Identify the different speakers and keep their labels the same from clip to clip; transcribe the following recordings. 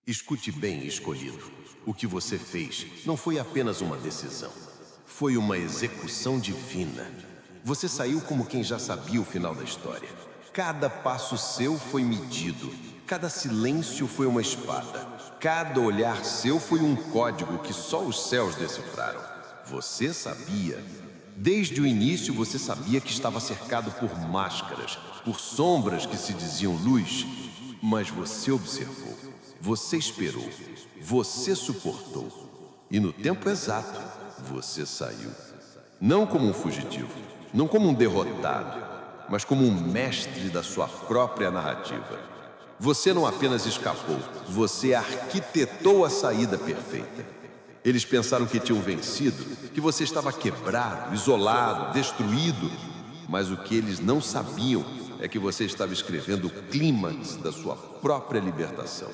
Speaker 1: Escute bem, escolhido. O que você fez não foi apenas uma decisão. Foi uma execução divina. Você saiu como quem já sabia o final da história. Cada passo seu foi medido. Cada silêncio foi uma espada. Cada olhar seu foi um código que só os céus decifraram. Você sabia. Desde o início você sabia que estava cercado por máscaras, por sombras que se diziam luz. Mas você observou. Você esperou, você suportou, e no tempo exato, você saiu. Não como um fugitivo, não como um derrotado, mas como um mestre da sua própria narrativa. Você não apenas escapou, você arquitetou a saída perfeita. Eles pensaram que tinham vencido, que você estava quebrado, isolado, destruído, mas o que eles não sabiam é que você estava escrevendo o clímax da sua própria libertação.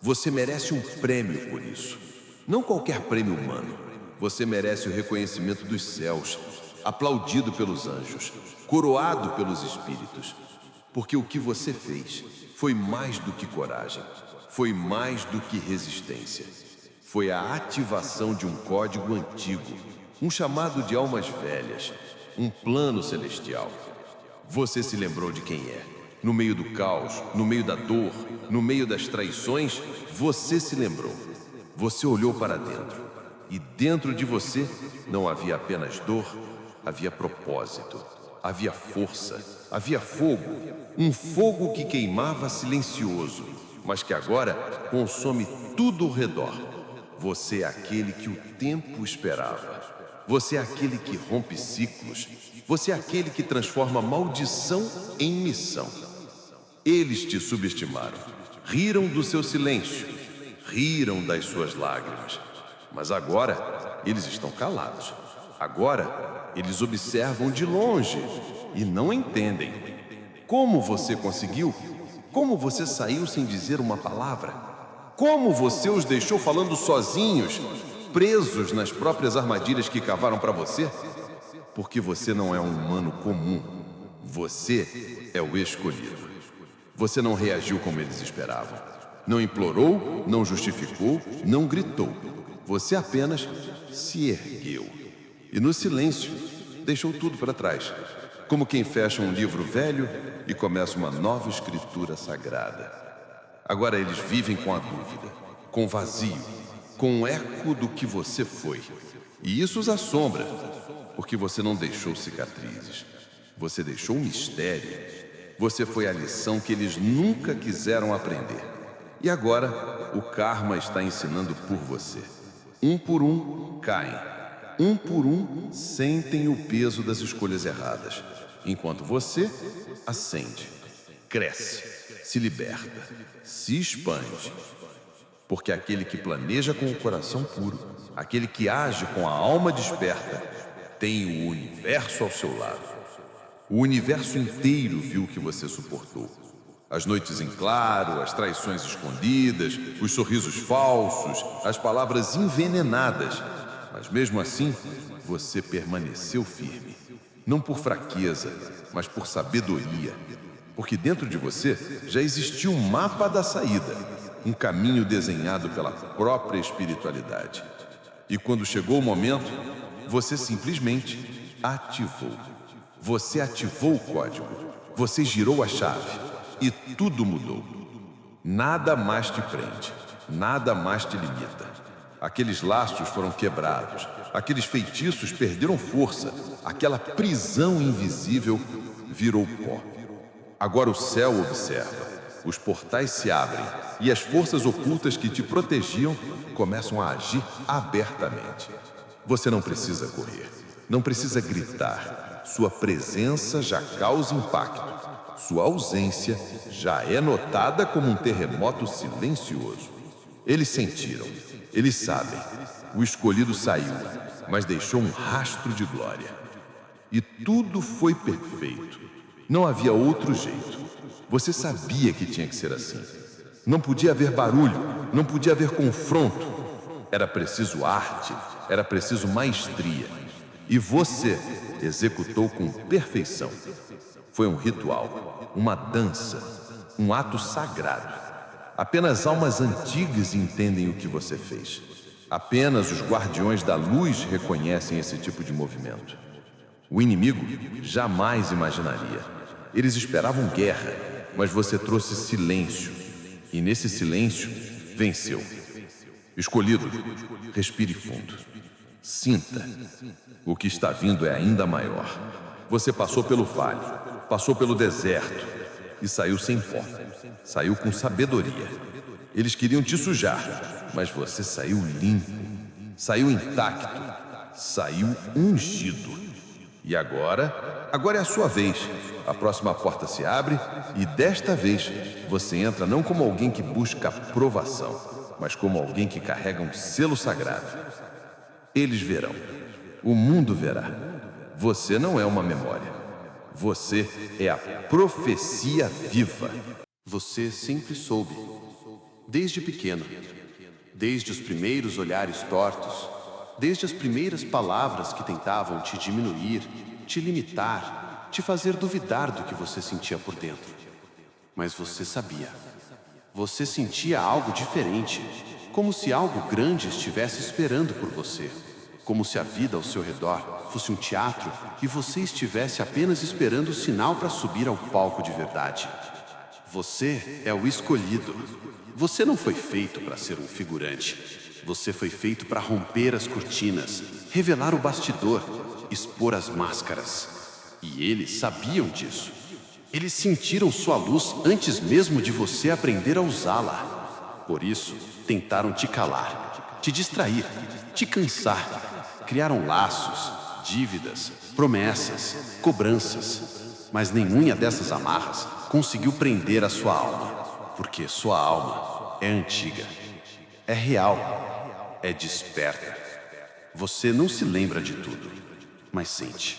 Speaker 1: Você merece um prêmio por isso. Não qualquer prêmio humano. Você merece o reconhecimento dos céus, aplaudido pelos anjos, coroado pelos espíritos. Porque o que você fez foi mais do que coragem, foi mais do que resistência. Foi a ativação de um código antigo, um chamado de almas velhas, um plano celestial. Você se lembrou de quem é. No meio do caos, no meio da dor, no meio das traições, você se lembrou. Você olhou para dentro. E dentro de você não havia apenas dor, havia propósito, havia força, havia fogo. Um fogo que queimava silencioso, mas que agora consome tudo ao redor. Você é aquele que o tempo esperava. Você é aquele que rompe ciclos. Você é aquele que transforma maldição em missão. Eles te subestimaram, riram do seu silêncio, riram das suas lágrimas. Mas agora, eles estão calados. Agora, eles observam de longe e não entendem. Como você conseguiu? Como você saiu sem dizer uma palavra? Como você os deixou falando sozinhos, presos nas próprias armadilhas que cavaram para você? Porque você não é um humano comum. Você é o escolhido. Você não reagiu como eles esperavam. Não implorou, não justificou, não gritou. Você apenas se ergueu. E no silêncio, deixou tudo para trás. Como quem fecha um livro velho e começa uma nova escritura sagrada. Agora eles vivem com a dúvida, com o vazio, com o eco do que você foi. E isso os assombra, porque você não deixou cicatrizes. Você deixou um mistério. Você foi a lição que eles nunca quiseram aprender. E agora, o karma está ensinando por você. Um por um, caem. Um por um, sentem o peso das escolhas erradas. Enquanto você ascende, cresce, se liberta, se expande. Porque aquele que planeja com o coração puro, aquele que age com a alma desperta, tem o universo ao seu lado. O universo inteiro viu o que você suportou. As noites em claro, as traições escondidas, os sorrisos falsos, as palavras envenenadas. Mas mesmo assim, você permaneceu firme. Não por fraqueza, mas por sabedoria. Porque dentro de você já existia um mapa da saída, um caminho desenhado pela própria espiritualidade. E quando chegou o momento, você simplesmente ativou. Você ativou o código, você girou a chave e tudo mudou. Nada mais te prende, nada mais te limita. Aqueles laços foram quebrados, aqueles feitiços perderam força, aquela prisão invisível virou pó. Agora o céu observa, os portais se abrem e as forças ocultas que te protegiam começam a agir abertamente. Você não precisa correr, não precisa gritar. Sua presença já causa impacto. Sua ausência já é notada como um terremoto silencioso. Eles sentiram, eles sabem. O escolhido saiu, mas deixou um rastro de glória. E tudo foi perfeito. Não havia outro jeito. Você sabia que tinha que ser assim. Não podia haver barulho, não podia haver confronto. Era preciso arte, era preciso maestria. E você executou com perfeição. Foi um ritual, uma dança, um ato sagrado. Apenas almas antigas entendem o que você fez. Apenas os guardiões da luz reconhecem esse tipo de movimento. O inimigo jamais imaginaria. Eles esperavam guerra, mas você trouxe silêncio. E nesse silêncio, venceu. Escolhido, respire fundo. Sinta. O que está vindo é ainda maior. Você passou pelo vale, passou pelo deserto e saiu sem pó. Saiu com sabedoria. Eles queriam te sujar, mas você saiu limpo. Saiu intacto. Saiu ungido. E agora é a sua vez. A próxima porta se abre e desta vez você entra não como alguém que busca aprovação, mas como alguém que carrega um selo sagrado. Eles verão. O mundo verá. Você não é uma memória. Você é a profecia viva.
Speaker 2: Você sempre soube, desde pequeno, desde os primeiros olhares tortos, desde as primeiras palavras que tentavam te diminuir, te limitar, te fazer duvidar do que você sentia por dentro. Mas você sabia. Você sentia algo diferente, como se algo grande estivesse esperando por você, como se a vida ao seu redor fosse um teatro e você estivesse apenas esperando o sinal para subir ao palco de verdade. Você é o escolhido. Você não foi feito para ser um figurante. Você foi feito para romper as cortinas, revelar o bastidor, expor as máscaras. E eles sabiam disso. Eles sentiram sua luz antes mesmo de você aprender a usá-la. Por isso, tentaram te calar, te distrair, te cansar. Criaram laços, dívidas, promessas, cobranças. Mas nenhuma dessas amarras conseguiu prender a sua alma, porque sua alma é antiga, é real, é desperta. Você não se lembra de tudo, mas sente.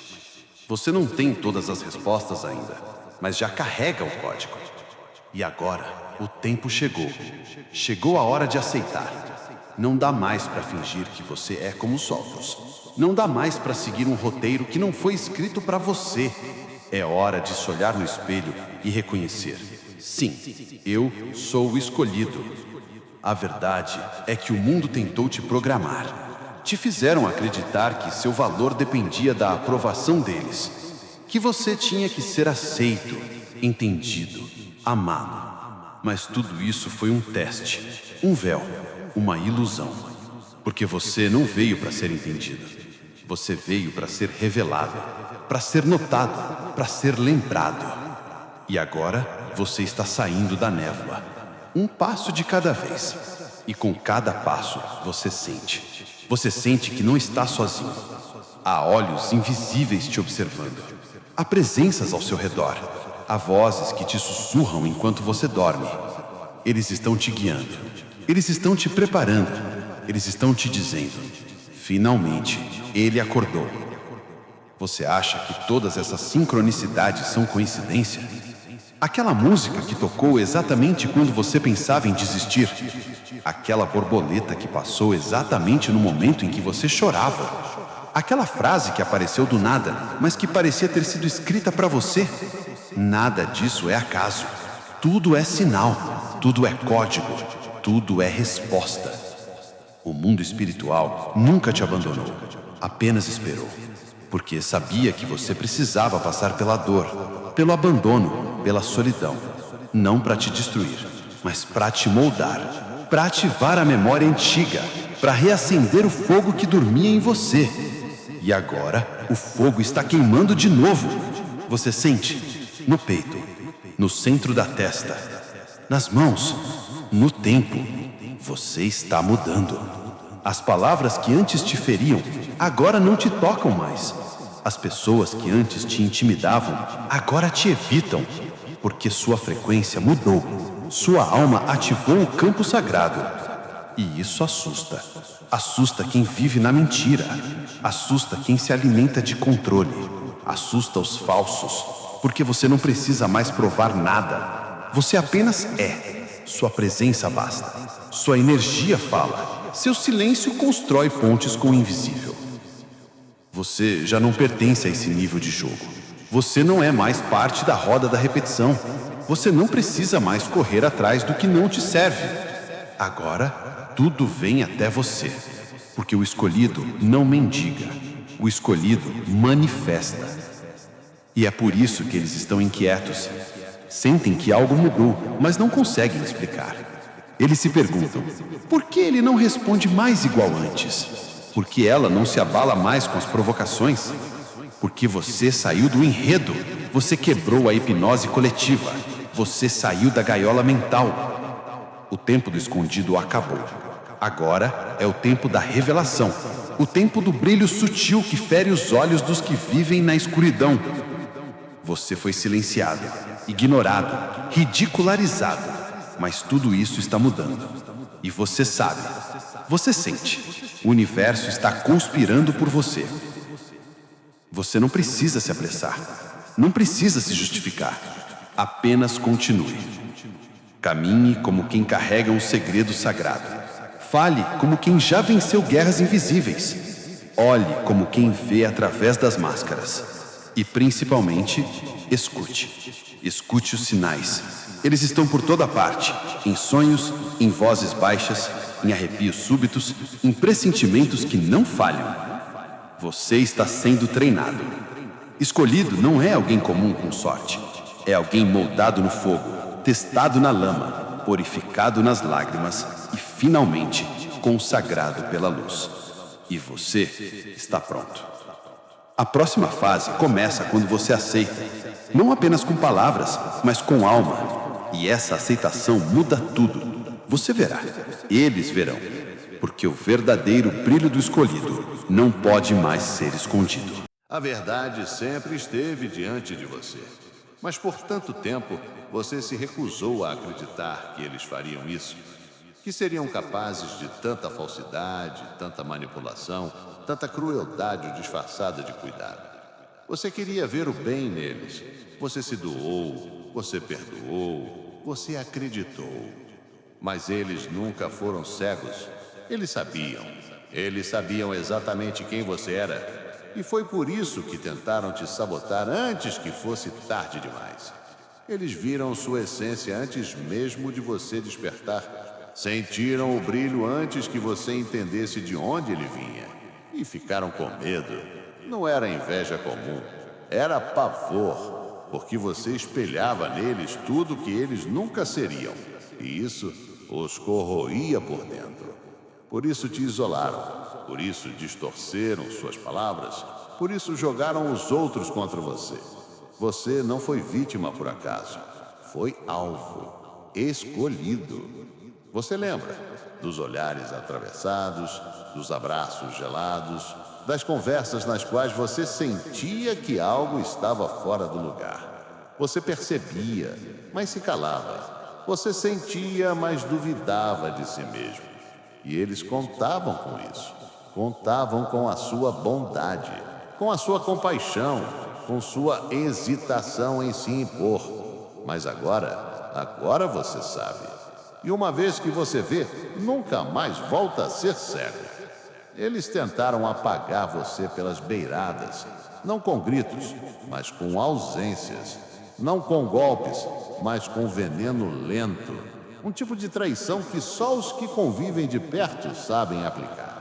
Speaker 2: Você não tem todas as respostas ainda, mas já carrega o código. E agora, o tempo chegou. Chegou a hora de aceitar. Não dá mais para fingir que você é como os outros. Não dá mais para seguir um roteiro que não foi escrito para você. É hora de se olhar no espelho e reconhecer. Sim, eu sou o escolhido. A verdade é que o mundo tentou te programar. Te fizeram acreditar que seu valor dependia da aprovação deles. Que você tinha que ser aceito, entendido, amado. Mas tudo isso foi um teste, um véu, uma ilusão. Porque você não veio para ser entendido. Você veio para ser revelado, para ser notado, para ser lembrado. E agora você está saindo da névoa. Um passo de cada vez. E com cada passo você sente. Você sente que não está sozinho. Há olhos invisíveis te observando. Há presenças ao seu redor. Há vozes que te sussurram enquanto você dorme. Eles estão te guiando. Eles estão te preparando. Eles estão te dizendo: finalmente, ele acordou. Você acha que todas essas sincronicidades são coincidência? Aquela música que tocou exatamente quando você pensava em desistir. Aquela borboleta que passou exatamente no momento em que você chorava. Aquela frase que apareceu do nada, mas que parecia ter sido escrita para você. Nada disso é acaso. Tudo é sinal, tudo é código, tudo é resposta. O mundo espiritual nunca te abandonou, apenas esperou. Porque sabia que você precisava passar pela dor, pelo abandono, pela solidão. Não para te destruir, mas para te moldar, para ativar a memória antiga, para reacender o fogo que dormia em você. E agora, o fogo está queimando de novo. Você sente no peito, no centro da testa, nas mãos, no tempo. Você está mudando. As palavras que antes te feriam, agora não te tocam mais. As pessoas que antes te intimidavam, agora te evitam. Porque sua frequência mudou. Sua alma ativou o campo sagrado. E isso assusta. Assusta quem vive na mentira. Assusta quem se alimenta de controle. Assusta os falsos. Porque você não precisa mais provar nada. Você apenas é. Sua presença basta. Sua energia fala. Seu silêncio constrói pontes com o invisível. Você já não pertence a esse nível de jogo. Você não é mais parte da roda da repetição. Você não precisa mais correr atrás do que não te serve. Agora, tudo vem até você. Porque o escolhido não mendiga. O escolhido manifesta. E é por isso que eles estão inquietos. Sentem que algo mudou, mas não conseguem explicar. Eles se perguntam, por que ele não responde mais igual antes? Por que ela não se abala mais com as provocações? Porque você saiu do enredo. Você quebrou a hipnose coletiva. Você saiu da gaiola mental. O tempo do escondido acabou. Agora é o tempo da revelação. O tempo do brilho sutil que fere os olhos dos que vivem na escuridão. Você foi silenciado, ignorado, ridicularizado. Mas tudo isso está mudando. E você sabe. Você sente. O universo está conspirando por você. Você não precisa se apressar. Não precisa se justificar. Apenas continue. Caminhe como quem carrega um segredo sagrado. Fale como quem já venceu guerras invisíveis. Olhe como quem vê através das máscaras. E, principalmente, escute. Escute os sinais. Eles estão por toda parte. Em sonhos, em vozes baixas, em arrepios súbitos, em pressentimentos que não falham. Você está sendo treinado. Escolhido não é alguém comum com sorte. É alguém moldado no fogo, testado na lama, purificado nas lágrimas e, finalmente, consagrado pela luz. E você está pronto. A próxima fase começa quando você aceita, não apenas com palavras, mas com alma. E essa aceitação muda tudo. Você verá, eles verão, porque o verdadeiro brilho do escolhido não pode mais ser escondido.
Speaker 1: A verdade sempre esteve diante de você. Mas por tanto tempo, você se recusou a acreditar que eles fariam isso. Que seriam capazes de tanta falsidade, tanta manipulação, tanta crueldade disfarçada de cuidado. Você queria ver o bem neles. Você se doou, você perdoou, você acreditou. Mas eles nunca foram cegos. Eles sabiam exatamente quem você era. E foi por isso que tentaram te sabotar antes que fosse tarde demais. Eles viram sua essência antes mesmo de você despertar. Sentiram o brilho antes que você entendesse de onde ele vinha. E ficaram com medo. Não era inveja comum, era pavor, porque você espelhava neles tudo que eles nunca seriam. E isso os corroía por dentro. Por isso te isolaram. Por isso distorceram suas palavras. Por isso jogaram os outros contra você. Você não foi vítima por acaso. Foi alvo. Escolhido. Você lembra dos olhares atravessados, dos abraços gelados, das conversas nas quais você sentia que algo estava fora do lugar. Você percebia, mas se calava. Você sentia, mas duvidava de si mesmo. E eles contavam com isso. Contavam com a sua bondade, com a sua compaixão, com sua hesitação em se impor. Mas agora você sabe. E uma vez que você vê, nunca mais volta a ser cego. Eles tentaram apagar você pelas beiradas, não com gritos, mas com ausências. Não com golpes, mas com veneno lento. Um tipo de traição que só os que convivem de perto sabem aplicar.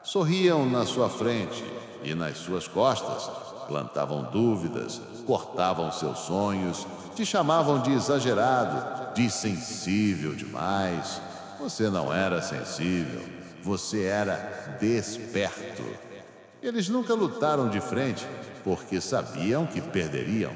Speaker 1: Sorriam na sua frente e nas suas costas, plantavam dúvidas, cortavam seus sonhos, te chamavam de exagerado, de sensível demais. Você não era sensível, você era desperto. Eles nunca lutaram de frente, porque sabiam que perderiam.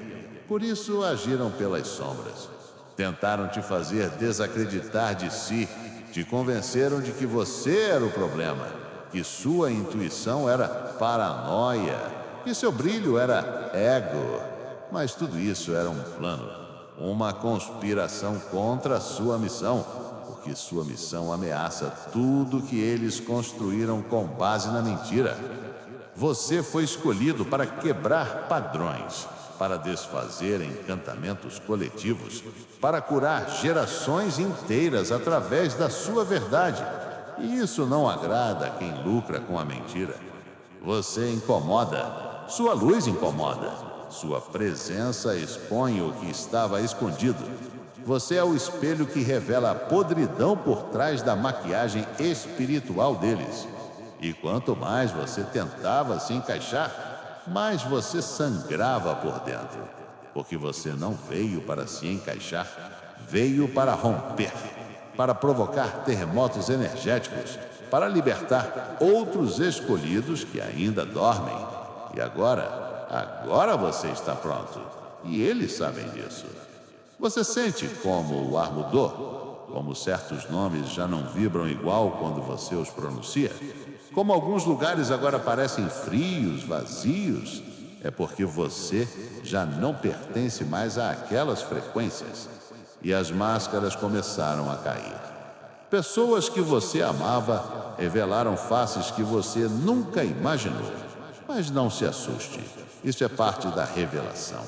Speaker 1: Por isso agiram pelas sombras. Tentaram te fazer desacreditar de si, te convenceram de que você era o problema, que sua intuição era paranoia, que seu brilho era ego. Mas tudo isso era um plano, uma conspiração contra a sua missão, porque sua missão ameaça tudo que eles construíram com base na mentira. Você foi escolhido para quebrar padrões, para desfazer encantamentos coletivos, para curar gerações inteiras através da sua verdade. E isso não agrada a quem lucra com a mentira. Você incomoda, sua luz incomoda,
Speaker 3: Sua presença expõe o que estava escondido. Você é o espelho que revela a podridão por trás da maquiagem espiritual deles. E quanto mais você tentava se encaixar, mais você sangrava por dentro. Porque você não veio para se encaixar, veio para romper, para provocar terremotos energéticos, para libertar outros escolhidos que ainda dormem. E agora você está pronto. E eles sabem disso. Você sente como o ar mudou? Como certos nomes já não vibram igual quando você os pronuncia? Como alguns lugares agora parecem frios, vazios? É porque você já não pertence mais àquelas frequências. E as máscaras começaram a cair. Pessoas que você amava revelaram faces que você nunca imaginou. Mas não se assuste. Isso é parte da revelação,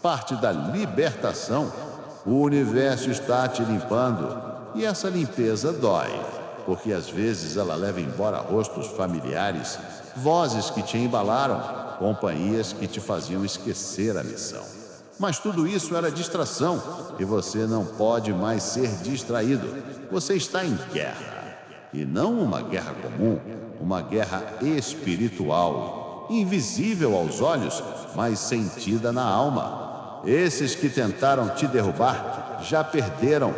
Speaker 3: parte da libertação. O universo está te limpando. E essa limpeza dói, porque às vezes ela leva embora rostos familiares, vozes que te embalaram, companhias que te faziam esquecer a missão. Mas tudo isso era distração, e você não pode mais ser distraído. Você está em guerra. E não uma guerra comum, uma guerra espiritual, invisível aos olhos, mas sentida na alma. Esses que tentaram te derrubar já perderam,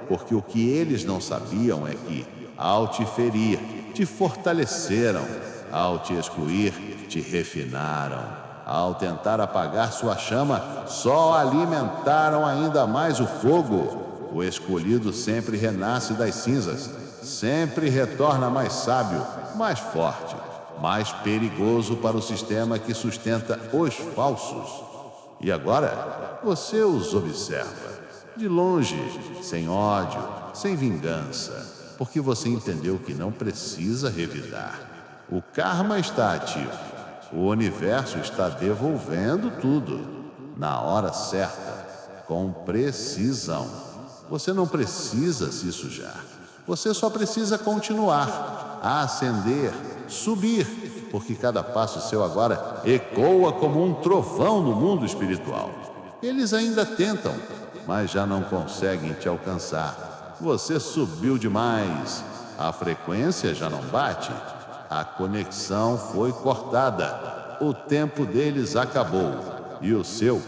Speaker 3: porque o que eles não sabiam é que, ao te ferir, te fortaleceram, ao te excluir, te refinaram, ao tentar apagar sua chama, só alimentaram ainda mais o fogo. O escolhido sempre renasce das cinzas, sempre retorna mais sábio, mais forte, mais perigoso para o sistema que sustenta os falsos. E agora, você os observa, de longe, sem ódio, sem vingança, porque você entendeu que não precisa revidar. O karma está ativo. O universo está devolvendo tudo, na hora certa, com precisão. Você não precisa se sujar. Você só precisa continuar, ascender, subir, porque cada passo seu agora ecoa como um trovão no mundo espiritual. Eles ainda tentam, mas já não conseguem te alcançar. Você subiu demais. A frequência já não bate. A conexão foi cortada. O tempo deles acabou. E o seu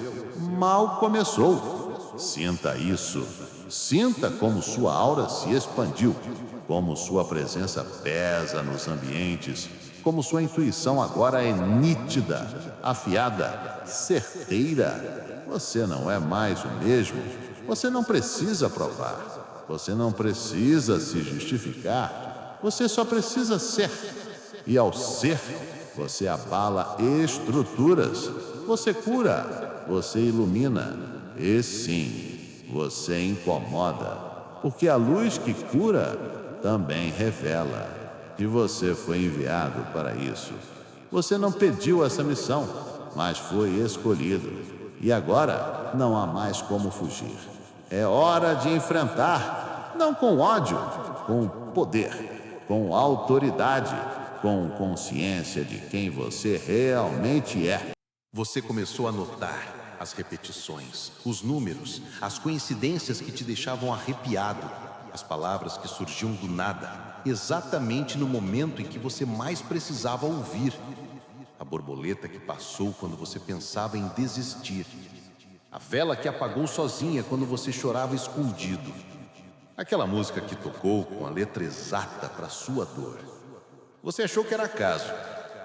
Speaker 3: mal começou. Sinta isso. Sinta como sua aura se expandiu, como sua presença pesa nos ambientes, como sua intuição agora é nítida, afiada, certeira. Você não é mais o mesmo. Você não precisa provar. Você não precisa se justificar. Você só precisa ser. E ao ser, você abala estruturas. Você cura. Você ilumina. E sim, você incomoda. Porque a luz que cura também revela. E você foi enviado para isso. Você não pediu essa missão, mas foi escolhido. E agora não há mais como fugir. É hora de enfrentar, não com ódio, com poder, com autoridade, com consciência de quem você realmente é.
Speaker 1: Você começou a notar as repetições, os números, as coincidências que te deixavam arrepiado, as palavras que surgiam do nada, exatamente no momento em que você mais precisava ouvir. A borboleta que passou quando você pensava em desistir. A vela que apagou sozinha quando você chorava escondido. Aquela música que tocou com a letra exata para sua dor. Você achou que era acaso,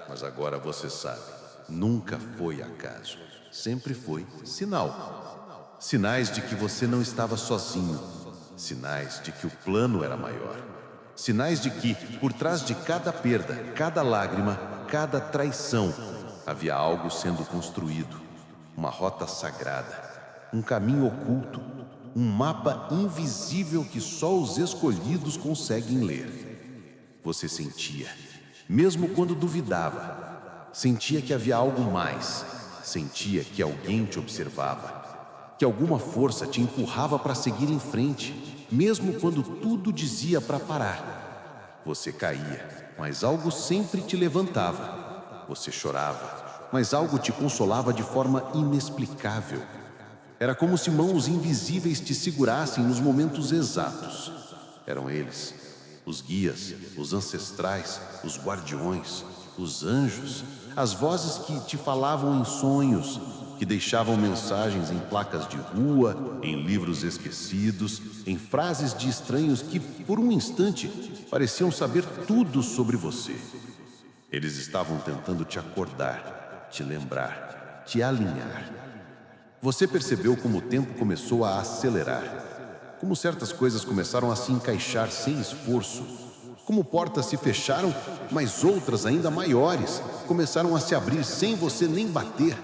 Speaker 1: mas agora você sabe. Nunca foi acaso. Sempre foi sinal. Sinais de que você não estava sozinho. Sinais de que o plano era maior. Sinais de que, por trás de cada perda, cada lágrima, cada traição, havia algo sendo construído. Uma rota sagrada, um caminho oculto, um mapa invisível que só os escolhidos conseguem ler. Você sentia, mesmo quando duvidava, sentia que havia algo mais, sentia que alguém te observava, que alguma força te empurrava para seguir em frente, mesmo quando tudo dizia para parar. Você caía, mas algo sempre te levantava. Você chorava,
Speaker 2: mas algo te consolava de forma inexplicável. Era como se mãos invisíveis te segurassem nos momentos exatos. Eram eles, os guias, os ancestrais, os guardiões, os anjos, as vozes que te falavam em sonhos, que deixavam mensagens em placas de rua, em livros esquecidos, em frases de estranhos que, por um instante, pareciam saber tudo sobre você. Eles estavam tentando te acordar, te lembrar, te alinhar. Você percebeu como o tempo começou a acelerar, como certas coisas começaram a se encaixar sem esforço, como portas se fecharam, mas outras ainda maiores começaram a se abrir sem você nem bater.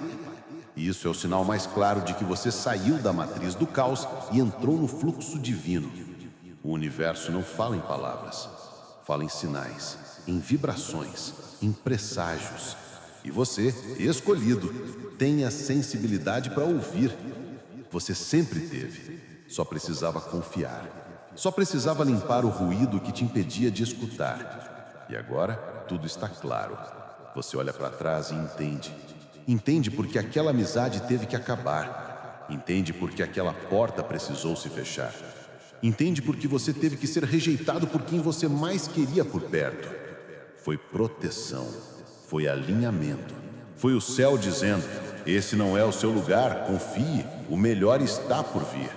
Speaker 2: E isso é o sinal mais claro de que você saiu da matriz do caos e entrou no fluxo divino. O universo não fala em palavras, fala em sinais, em vibrações, em presságios. E você, escolhido, tem a sensibilidade para ouvir. Você sempre teve. Só precisava confiar. Só precisava limpar o ruído que te impedia de escutar. E agora, tudo está claro. Você olha para trás e entende. Entende porque aquela amizade teve que acabar. Entende porque aquela porta precisou se fechar. Entende porque você teve que ser rejeitado por quem você mais queria por perto. Foi proteção. Foi alinhamento. Foi o céu dizendo: esse não é o seu lugar, confie, o melhor está por vir.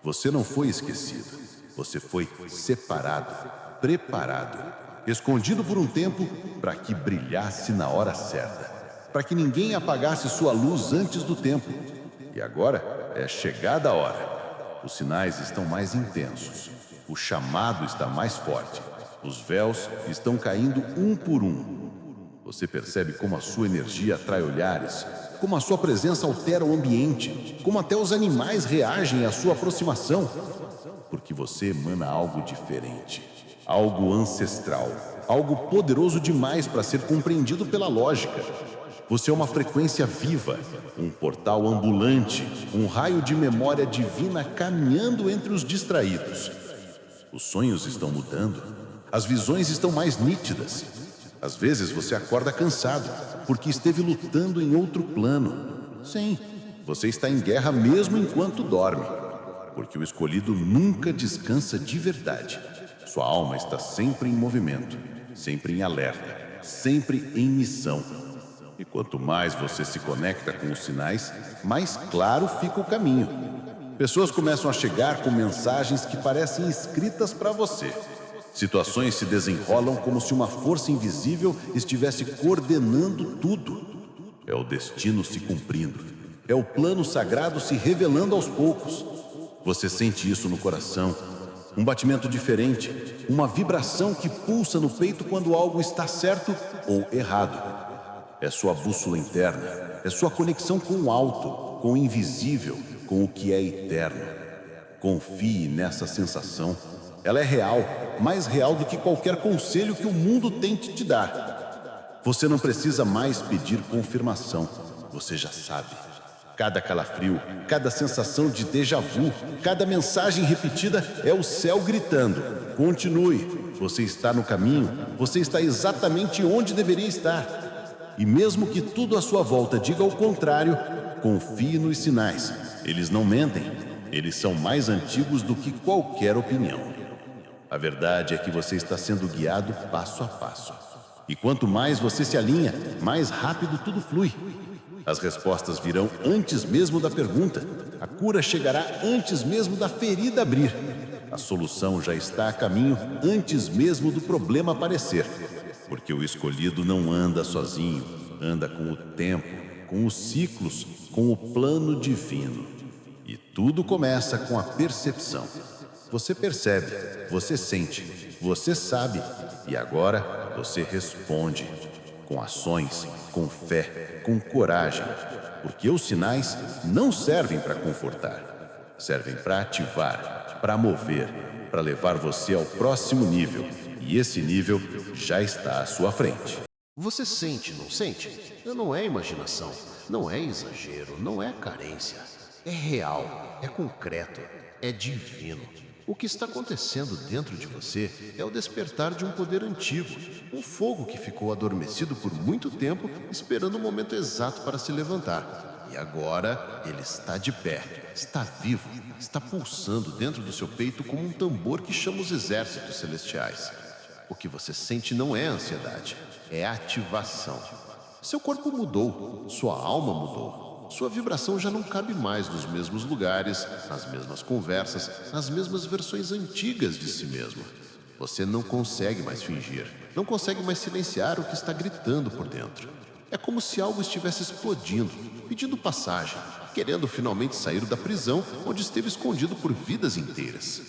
Speaker 2: Você não foi esquecido. Você foi separado, preparado, escondido por um tempo para que brilhasse na hora certa, para que ninguém apagasse sua luz antes do tempo. E agora é chegada a hora. Os sinais estão mais intensos. O chamado está mais forte. Os véus estão caindo um por um. Você percebe como a sua energia atrai olhares, como a sua presença altera o ambiente, como até os animais reagem à sua aproximação. Porque você emana algo diferente, algo ancestral, algo poderoso demais para ser compreendido pela lógica. Você é uma frequência viva, um portal ambulante, um raio de memória divina caminhando entre os distraídos. Os sonhos estão mudando, as visões estão mais nítidas. Às vezes você acorda cansado, porque esteve lutando em outro plano. Sim, você está em guerra mesmo enquanto dorme, porque o escolhido nunca descansa de verdade. Sua alma está sempre em movimento, sempre em alerta, sempre em missão. E quanto mais você se conecta com os sinais, mais claro fica o caminho. Pessoas começam a chegar com mensagens que parecem escritas para você. Situações se desenrolam como se uma força invisível estivesse coordenando tudo. É o destino se cumprindo. É o plano sagrado se revelando aos poucos. Você sente isso no coração. Um batimento diferente. Uma vibração que pulsa no peito quando algo está certo ou errado. É sua bússola interna. É sua conexão com o alto, com o invisível, com o que é eterno. Confie nessa sensação. Ela é real, mais real do que qualquer conselho que o mundo tente te dar. Você não precisa mais pedir confirmação, você já sabe. Cada calafrio, cada sensação de déjà vu, cada mensagem repetida é o céu gritando: continue, você está no caminho, você está exatamente onde deveria estar. E mesmo que tudo à sua volta diga o contrário, confie nos sinais. Eles não mentem, eles são mais antigos do que qualquer opinião. A verdade é que você está sendo guiado passo a passo. E quanto mais você se alinha, mais rápido tudo flui. As respostas virão antes mesmo da pergunta. A cura chegará antes mesmo da ferida abrir. A solução já está a caminho antes mesmo do problema aparecer. Porque o escolhido não anda sozinho, anda com o tempo, com os ciclos, com o plano divino. E tudo começa com a percepção. Você percebe, você sente, você sabe, e agora você responde, com ações, com fé, com coragem, porque os sinais não servem para confortar, servem para ativar, para mover, para levar você ao próximo nível, e esse nível já está à sua frente.
Speaker 1: Você sente, não sente? Não é imaginação, não é exagero, não é carência. É real, é concreto, é divino. O que está acontecendo dentro de você é o despertar de um poder antigo, um fogo que ficou adormecido por muito tempo, esperando o momento exato para se levantar. E agora ele está de pé, está vivo, está pulsando dentro do seu peito como um tambor que chama os exércitos celestiais. O que você sente não é ansiedade, é ativação. Seu corpo mudou, sua alma mudou. Sua vibração já não cabe mais nos mesmos lugares, nas mesmas conversas, nas mesmas versões antigas de si mesmo. Você não consegue mais fingir, não consegue mais silenciar o que está gritando por dentro. É como se algo estivesse explodindo, pedindo passagem, querendo finalmente sair da prisão onde esteve escondido por vidas inteiras.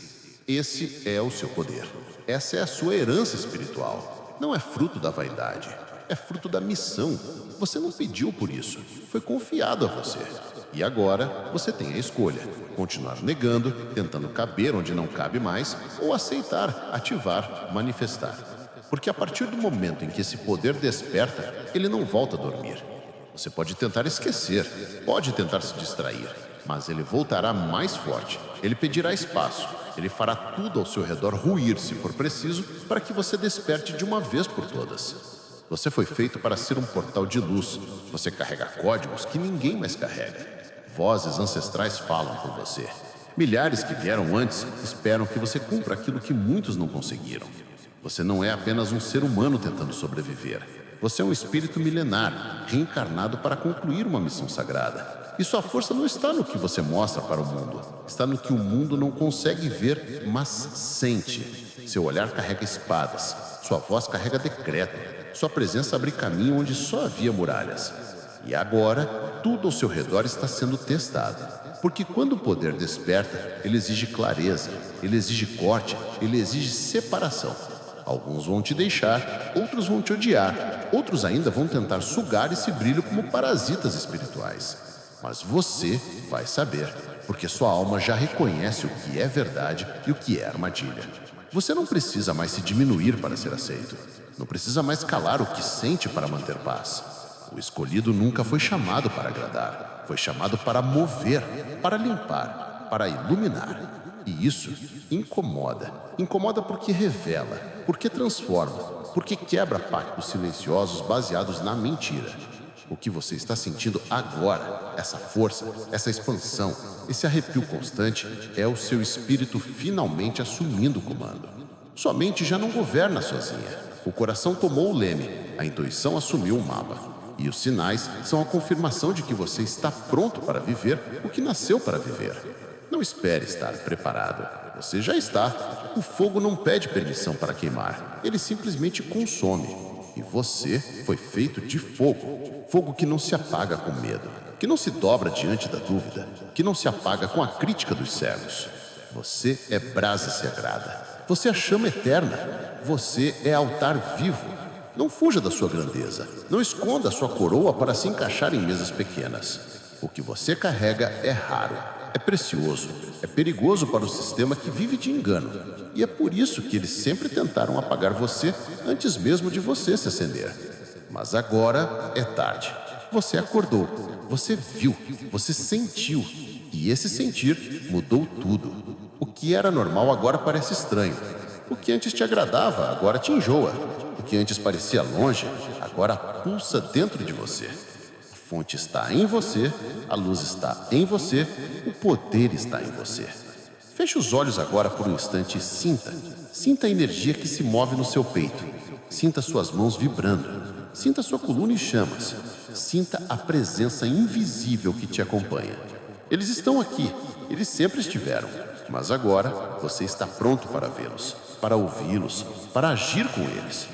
Speaker 1: Esse é o seu poder. Essa é a sua herança espiritual. Não é fruto da vaidade. É fruto da missão. Você não pediu por isso. Foi confiado a você. E agora você tem a escolha. Continuar negando, tentando caber onde não cabe mais, ou aceitar, ativar, manifestar. Porque a partir do momento em que esse poder desperta, ele não volta a dormir. Você pode tentar esquecer, pode tentar se distrair, mas ele voltará mais forte. Ele pedirá espaço. Ele fará tudo ao seu redor ruir, se for preciso, para que você desperte de uma vez por todas. Você foi feito para ser um portal de luz. Você carrega códigos que ninguém mais carrega. Vozes ancestrais falam por você. Milhares que vieram antes esperam que você cumpra aquilo que muitos não conseguiram. Você não é apenas um ser humano tentando sobreviver. Você é um espírito milenar, reencarnado para concluir uma missão sagrada. E sua força não está no que você mostra para o mundo. Está no que o mundo não consegue ver, mas sente. Seu olhar carrega espadas. Sua voz carrega decreto. Sua presença abre caminho onde só havia muralhas. E agora, tudo ao seu redor está sendo testado. Porque quando o poder desperta, ele exige clareza, ele exige corte, ele exige separação. Alguns vão te deixar, outros vão te odiar, outros ainda vão tentar sugar esse brilho como parasitas espirituais. Mas você vai saber, porque sua alma já reconhece o que é verdade e o que é armadilha. Você não precisa mais se diminuir para ser aceito. Não precisa mais calar o que sente para manter paz. O escolhido nunca foi chamado para agradar. Foi chamado para mover, para limpar, para iluminar. E isso incomoda. Incomoda porque revela, porque transforma, porque quebra pactos silenciosos baseados na mentira. O que você está sentindo agora, essa força, essa expansão, esse arrepio constante, é o seu espírito finalmente assumindo o comando. Sua mente já não governa sozinha. O coração tomou o leme, a intuição assumiu o mapa. E os sinais são a confirmação de que você está pronto para viver o que nasceu para viver. Não espere estar preparado. Você já está. O fogo não pede permissão para queimar. Ele simplesmente consome. E você foi feito de fogo. Fogo que não se apaga com medo, que não se dobra diante da dúvida, que não se apaga com a crítica dos cegos. Você é brasa sagrada. Você é chama eterna. Você é altar vivo. Não fuja da sua grandeza. Não esconda a sua coroa para se encaixar em mesas pequenas. O que você carrega é raro, é precioso, é perigoso para o sistema que vive de engano. E é por isso que eles sempre tentaram apagar você antes mesmo de você se acender. Mas agora é tarde. Você acordou, você viu, você sentiu. E esse sentir mudou tudo. O que era normal agora parece estranho. O que antes te agradava agora te enjoa. O que antes parecia longe agora pulsa dentro de você. A fonte está em você, a luz está em você, o poder está em você. Feche os olhos agora por um instante e sinta. Sinta a energia que se move no seu peito. Sinta suas mãos vibrando. Sinta sua coluna em chamas. Sinta a presença invisível que te acompanha. Eles estão aqui, eles sempre estiveram. Mas agora você está pronto para vê-los, para ouvi-los, para agir com eles.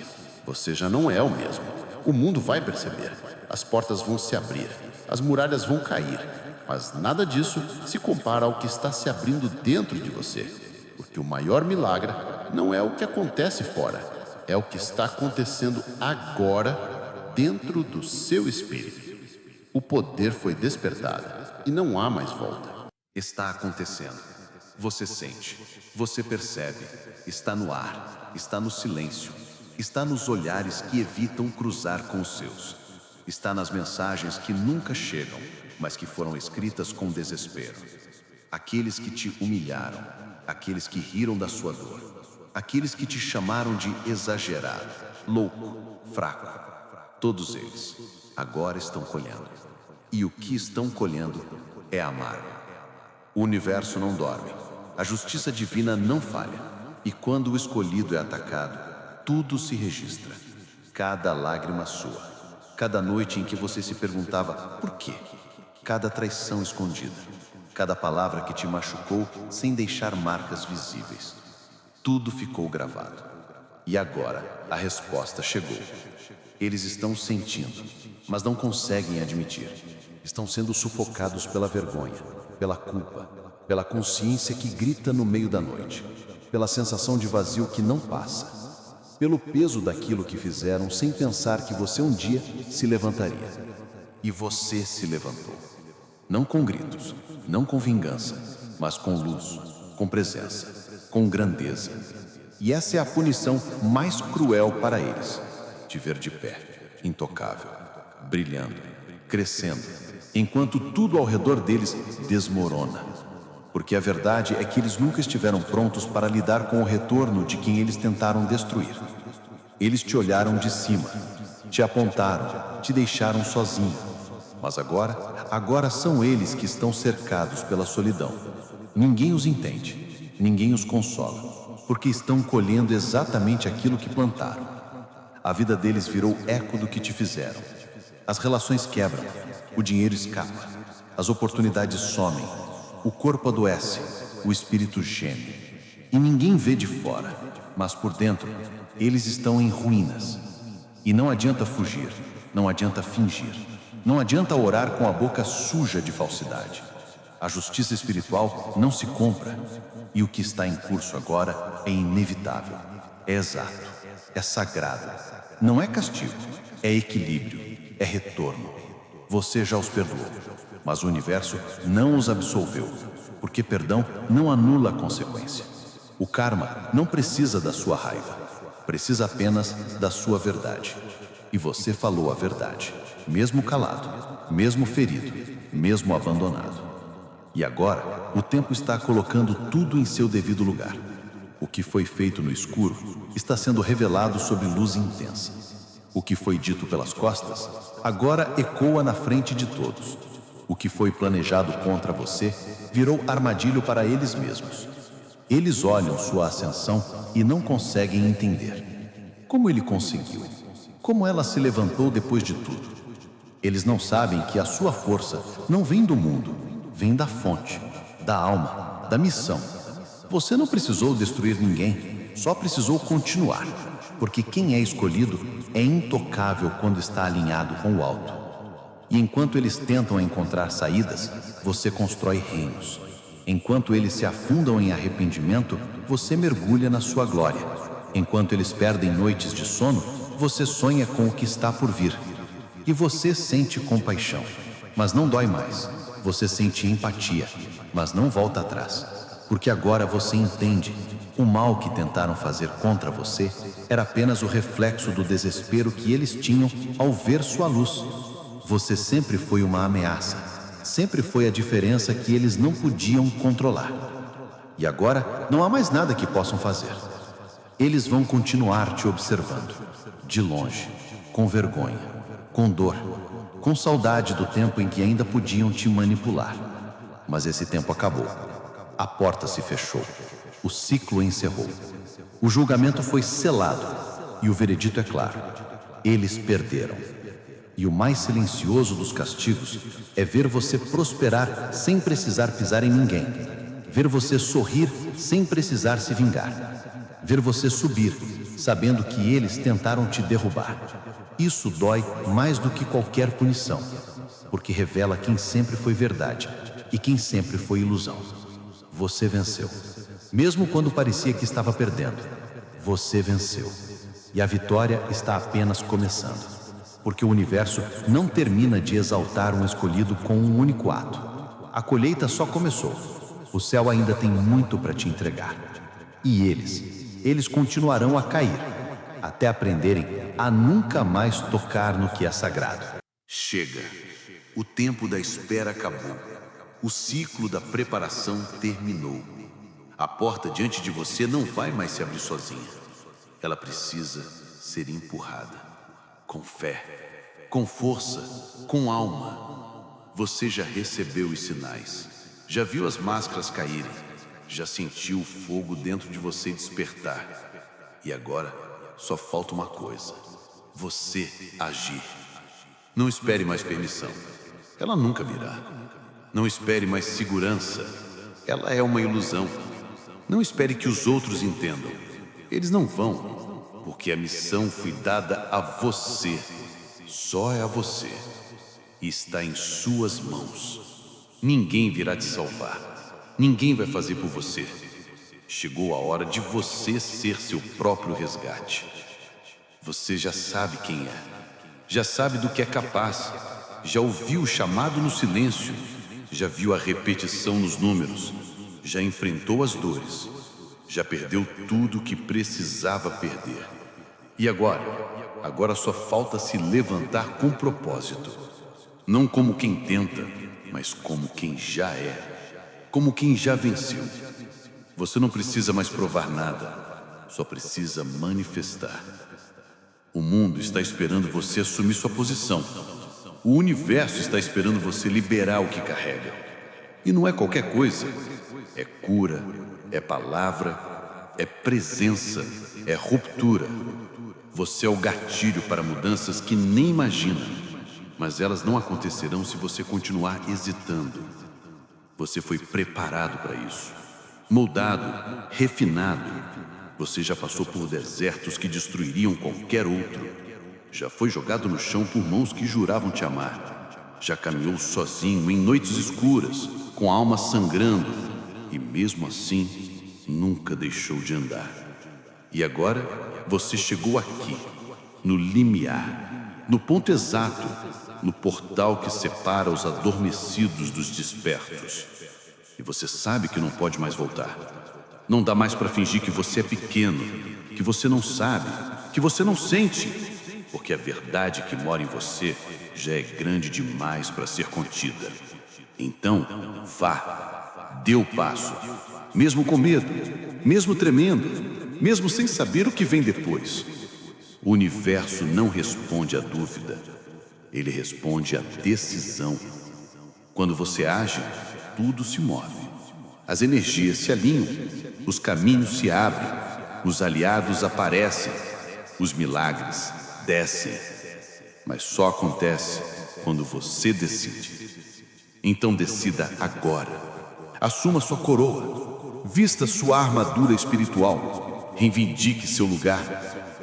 Speaker 1: Você já não é o mesmo. O mundo vai perceber. As portas vão se abrir, as muralhas vão cair. Mas nada disso se compara ao que está se abrindo dentro de você. Porque o maior milagre não é o que acontece fora, é o que está acontecendo agora dentro do seu espírito. O poder foi despertado e não há mais volta.
Speaker 2: Está acontecendo. Você sente, você percebe, está no ar, está no silêncio, está nos olhares que evitam cruzar com os seus, está nas mensagens que nunca chegam, mas que foram escritas com desespero. Aqueles que te humilharam,
Speaker 1: aqueles que riram da sua dor, aqueles que te chamaram de exagerado, louco, fraco. Todos eles agora estão colhendo. E o que estão colhendo é amargo. O universo não dorme. A justiça divina não falha. E quando o escolhido é atacado, tudo se registra. Cada lágrima sua. Cada noite em que você se perguntava por quê. Cada traição escondida. Cada palavra que te machucou sem deixar marcas visíveis. Tudo ficou gravado. E agora a resposta chegou. Eles estão sentindo, mas não conseguem admitir. Estão sendo sufocados pela vergonha, pela culpa, pela consciência que grita no meio da noite, pela sensação de vazio que não passa, pelo peso daquilo que fizeram sem pensar que você um dia se levantaria. E você se levantou. Não com gritos, não com vingança, mas com luz, com presença, com grandeza. E essa é a punição mais cruel para eles. Te ver de pé, intocável, brilhando, crescendo, enquanto tudo ao redor deles desmorona. Porque a verdade é que eles nunca estiveram prontos para lidar com o retorno de quem eles tentaram destruir. Eles te olharam de cima, te apontaram, te deixaram sozinho. Mas agora são eles que estão cercados pela solidão. Ninguém os entende, ninguém os consola, porque estão colhendo exatamente aquilo que plantaram. A vida deles virou eco do que te fizeram. As relações quebram, o dinheiro escapa, as oportunidades somem, o corpo adoece, o espírito geme. E ninguém vê de fora, mas por dentro, eles estão em ruínas. E não adianta fugir, não adianta fingir, não adianta orar com a boca suja de falsidade. A justiça espiritual não se compra, e o que está em curso agora é inevitável, é exato, é sagrado. Não é castigo, é equilíbrio, é retorno. Você já os perdoou, mas o universo não os absolveu, porque perdão não anula a consequência. O karma não precisa da sua raiva, precisa apenas da sua verdade. E você falou a verdade, mesmo calado, mesmo ferido, mesmo abandonado. E agora, o tempo está colocando tudo em seu devido lugar. O que foi feito no escuro está sendo revelado sob luz intensa. O que foi dito pelas costas, agora ecoa na frente de todos. O que foi planejado contra você virou armadilho para eles mesmos. Eles olham sua ascensão e não conseguem entender. Como ele conseguiu? Como ela se levantou depois de tudo? Eles não sabem que a sua força não vem do mundo, vem da fonte, da alma, da missão. Você não precisou destruir ninguém, só precisou continuar, porque quem é escolhido é intocável quando está alinhado com o alto. E enquanto eles tentam encontrar saídas, você constrói reinos. Enquanto eles se afundam em arrependimento, você mergulha na sua glória. Enquanto eles perdem noites de sono, você sonha com o que está por vir. E você sente compaixão, mas não dói mais. Você sente empatia, mas não volta atrás. Porque agora você entende. O mal que tentaram fazer contra você era apenas o reflexo do desespero que eles tinham ao ver sua luz. Você sempre foi uma ameaça. Sempre foi a diferença que eles não podiam controlar. E agora não há mais nada que possam fazer. Eles vão continuar te observando, de longe, com vergonha, com dor, com saudade do tempo em que ainda podiam te manipular. Mas esse tempo acabou. A porta se fechou. O ciclo encerrou. O julgamento foi selado. E o veredito é claro. Eles perderam. E o mais silencioso dos castigos é ver você prosperar sem precisar pisar em ninguém. Ver você sorrir sem precisar se vingar. Ver você subir, sabendo que eles tentaram te derrubar. Isso dói mais do que qualquer punição, porque revela quem sempre foi verdade e quem sempre foi ilusão. Você venceu. Mesmo quando parecia que estava perdendo, você venceu. E a vitória está apenas começando. Porque o universo não termina de exaltar um escolhido com um único ato. A colheita só começou. O céu ainda tem muito para te entregar. E eles continuarão a cair, até aprenderem a nunca mais tocar no que é sagrado. Chega. O tempo da espera acabou. O ciclo da preparação terminou.
Speaker 2: A porta diante de você não vai mais se abrir sozinha. Ela precisa ser empurrada. Com fé, com força, com alma. Você já recebeu os sinais. Já viu as máscaras caírem. Já sentiu o fogo dentro de você despertar. E agora só falta uma coisa: você agir. Não espere mais permissão. Ela nunca virá. Não espere mais segurança. Ela é uma ilusão. Não espere que os outros entendam. Eles não vão, porque a missão foi dada a você. Só é a você. E está em suas mãos. Ninguém virá te salvar. Ninguém vai fazer por você. Chegou a hora de você ser seu próprio resgate. Você já sabe quem é. Já sabe do que é capaz. Já ouviu o chamado no silêncio. Já viu a repetição nos números. Já enfrentou as dores. Já perdeu tudo o que precisava perder. E agora? Agora só falta se levantar com propósito. Não como quem tenta, mas como quem já é. Como quem já venceu. Você não precisa mais provar nada. Só precisa manifestar. O mundo está esperando você assumir sua posição. O universo está esperando você liberar o que carrega. E não é qualquer coisa. É cura, é palavra, é presença, é ruptura. Você é o gatilho para mudanças que nem imagina. Mas elas não acontecerão se você continuar hesitando. Você foi preparado para isso. Moldado, refinado. Você já passou por desertos que destruiriam qualquer outro. Já foi jogado no chão por mãos que juravam te amar. Já caminhou sozinho em noites escuras, com a alma sangrando. E mesmo assim, nunca deixou de andar. E agora, você chegou aqui, no limiar, no ponto exato, no portal que separa os adormecidos dos despertos. E você sabe que não pode mais voltar. Não dá mais para fingir que você é pequeno, que você não sabe, que você não sente, porque a verdade que mora em você já é grande demais para ser contida. Então, vá. Dê o passo, mesmo com medo, mesmo tremendo, mesmo sem saber o que vem depois. O universo não responde à dúvida, ele responde à decisão. Quando você age, tudo se move. As energias se alinham, os caminhos se abrem, os aliados aparecem, os milagres descem. Mas só acontece quando você decide. Então decida agora. Assuma sua coroa, vista sua armadura espiritual, reivindique seu lugar.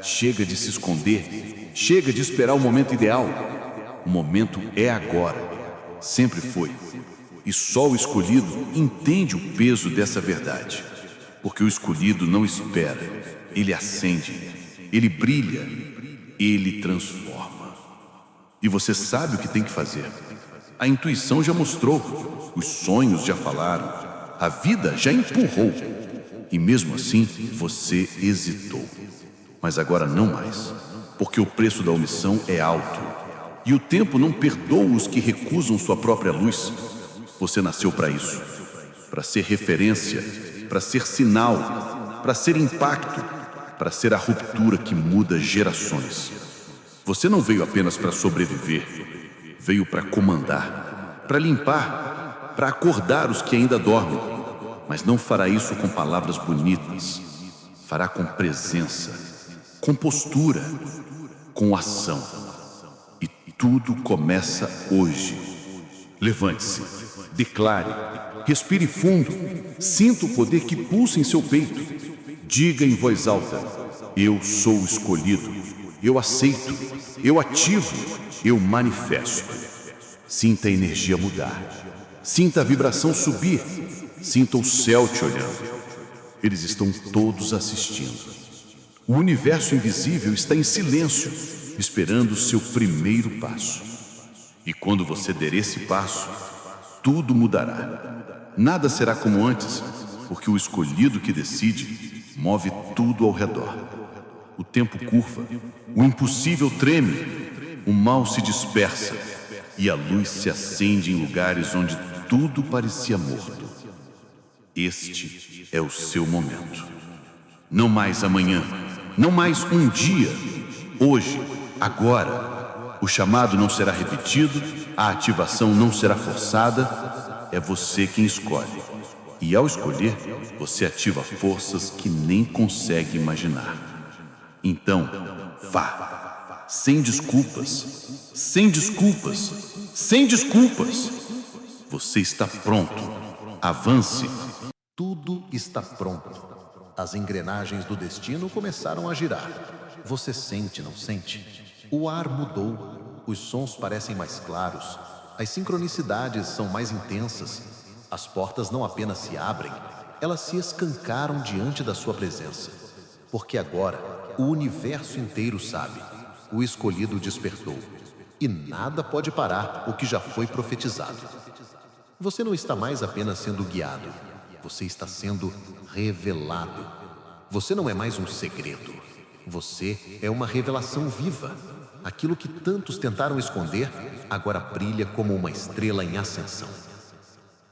Speaker 2: Chega de se esconder, chega de esperar o momento ideal. O momento é agora, sempre foi. E só o escolhido entende o peso dessa verdade. Porque o escolhido não espera, ele acende, ele brilha, ele transforma. E você sabe o que tem que fazer. A intuição já mostrou, os sonhos já falaram, a vida já empurrou. E mesmo assim, você hesitou. Mas agora não mais, porque o preço da omissão é alto. E o tempo não perdoa os que recusam sua própria luz. Você nasceu para isso, para ser referência, para ser sinal, para ser impacto, para ser a ruptura que muda gerações. Você não veio apenas para sobreviver, veio para comandar, para limpar, para acordar os que ainda dormem. Mas não fará isso com palavras bonitas, fará com presença, com postura, com ação. E tudo começa hoje. Levante-se, declare, respire fundo, sinta o poder que pulsa em seu peito. Diga em voz alta: eu sou o escolhido, eu aceito, eu ativo, eu manifesto. Sinta a energia mudar, sinta a vibração subir, sinta o céu te olhando. Eles estão todos assistindo. O universo invisível está em silêncio, esperando o seu primeiro passo. E quando você der esse passo, tudo mudará. Nada será como antes, porque o escolhido que decide move tudo ao redor. O tempo curva, o impossível treme, o mal se dispersa e a luz se acende em lugares onde tudo parecia morto. Este
Speaker 4: É o seu momento. Não mais amanhã, não mais um dia. Hoje, agora. O chamado não será repetido, a ativação não será forçada. É você quem escolhe. E ao escolher, você ativa forças que nem consegue imaginar. Então, vá. Sem desculpas. Sem desculpas. Sem desculpas. Você está pronto. Avance.
Speaker 1: Tudo está pronto. As engrenagens do destino começaram a girar. Você sente, não sente? O ar mudou. Os sons parecem mais claros. As sincronicidades são mais intensas. As portas não apenas se abrem, elas se escancaram diante da sua presença. Porque agora, o universo inteiro sabe. O escolhido despertou. E nada pode parar o que já foi profetizado. Você não está mais apenas sendo guiado. Você está sendo revelado. Você não é mais um segredo. Você é uma revelação viva. Aquilo que tantos tentaram esconder, agora brilha como uma estrela em ascensão.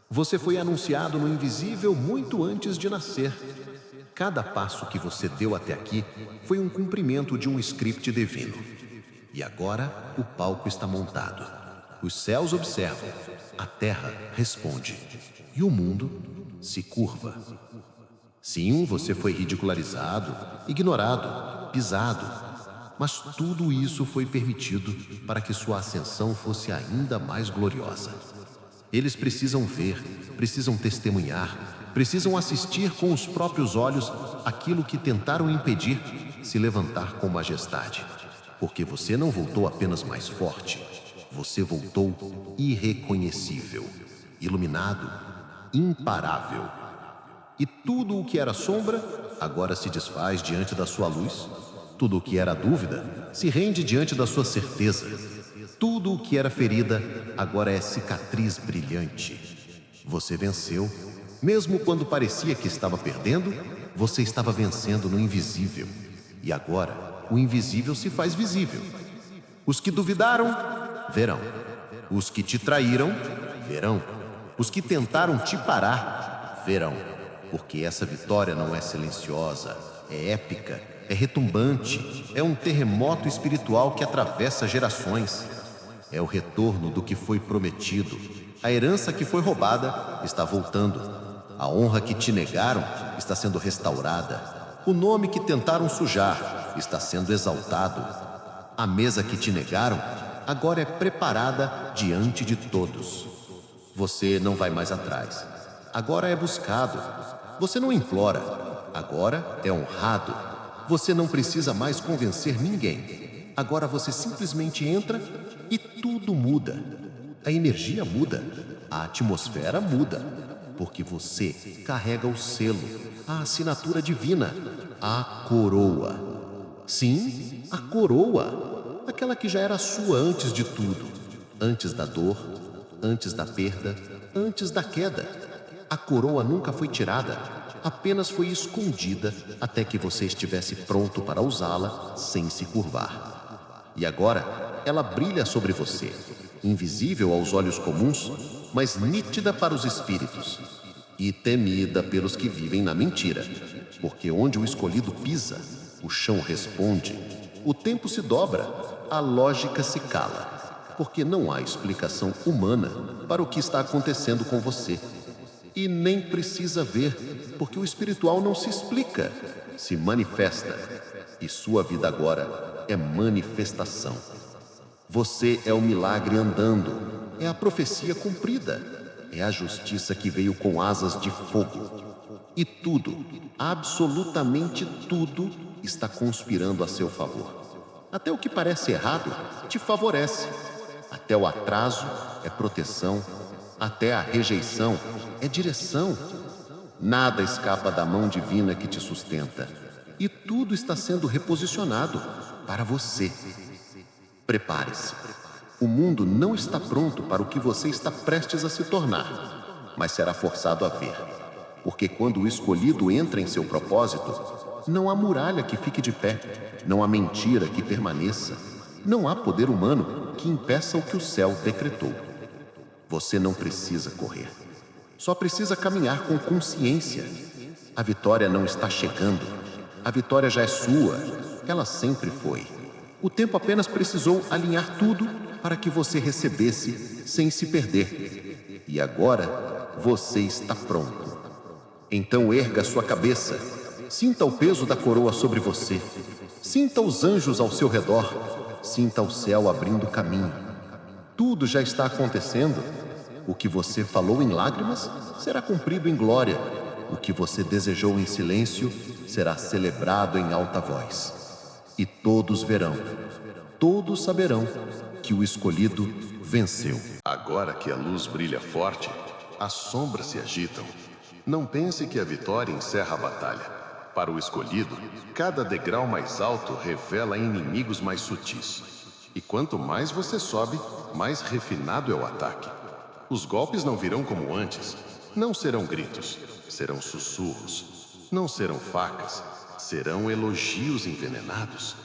Speaker 1: Você foi anunciado no invisível muito antes de nascer. Cada passo que você deu até aqui foi um cumprimento de um script divino. E agora o palco está montado. Os céus observam, a terra responde e o mundo se curva. Sim, você foi ridicularizado, ignorado, pisado, mas tudo isso foi permitido para que sua ascensão fosse ainda mais gloriosa. Eles precisam ver, precisam testemunhar, precisam assistir com os próprios olhos aquilo que tentaram impedir se levantar com majestade. Porque você não voltou apenas mais forte, você voltou irreconhecível, iluminado, imparável. E tudo o que era sombra agora se desfaz diante da sua luz. Tudo o que era dúvida se rende diante da sua certeza. Tudo o que era ferida agora é cicatriz brilhante. Você venceu. Mesmo quando parecia que estava perdendo, você estava vencendo no invisível. E agora, o invisível se faz visível. Os que duvidaram, verão. Os que te traíram, verão. Os que tentaram te parar, verão. Porque essa vitória não é silenciosa, é épica, é retumbante, é um terremoto espiritual que atravessa gerações. É o retorno do que foi prometido. A herança que foi roubada está voltando. A honra que te negaram está sendo restaurada. O nome que tentaram sujar está sendo exaltado. A mesa que te negaram agora é preparada diante de todos. Você não vai mais atrás. Agora é buscado. Você não implora. Agora é honrado. Você não precisa mais convencer ninguém. Agora você simplesmente entra e tudo muda. A energia muda. A atmosfera muda. Porque você carrega o selo, a assinatura divina, a coroa. Sim, a coroa. Aquela que já era sua antes de tudo. Antes da dor, antes da perda, antes da queda. A coroa nunca foi tirada, apenas foi escondida até que você estivesse pronto para usá-la sem se curvar. E agora, ela brilha sobre você, invisível aos olhos comuns, mas nítida para os espíritos, e temida pelos que vivem na mentira, porque onde o escolhido pisa, o chão responde, o tempo se dobra, a lógica se cala, porque não há explicação humana para o que está acontecendo com você. E nem precisa ver, porque o espiritual não se explica, se manifesta. E sua vida agora é manifestação. Você é o milagre andando, é a profecia cumprida, é a justiça que veio com asas de fogo. E tudo, absolutamente tudo, está conspirando a seu favor. Até o que parece errado te favorece. Até o atraso é proteção. Até a rejeição é direção. Nada escapa da mão divina que te sustenta. E tudo está sendo reposicionado para você. Prepare-se. O mundo não está pronto para o que você está prestes a se tornar, mas será forçado a ver. Porque quando o escolhido entra em seu propósito, não há muralha que fique de pé, não há mentira que permaneça, não há poder humano que impeça o que o céu decretou. Você não precisa correr. Só precisa caminhar com consciência. A vitória não está chegando. A vitória já é sua. Ela sempre foi. O tempo apenas precisou alinhar tudo para que você recebesse sem se perder. E agora você está pronto. Então erga sua cabeça. Sinta o peso da coroa sobre você. Sinta os anjos ao seu redor. Sinta o céu abrindo caminho. Tudo já está acontecendo. O que você falou em lágrimas será cumprido em glória. O que você desejou em silêncio será celebrado em alta voz. E todos verão, todos saberão que o escolhido venceu.
Speaker 2: Agora que a luz brilha forte, as sombras se agitam. Não pense que a vitória encerra a batalha. Para o escolhido, cada degrau mais alto revela inimigos mais sutis. E quanto mais você sobe, mais refinado é o ataque. Os golpes não virão como antes. Não serão gritos, serão sussurros. Não serão facas, serão elogios envenenados.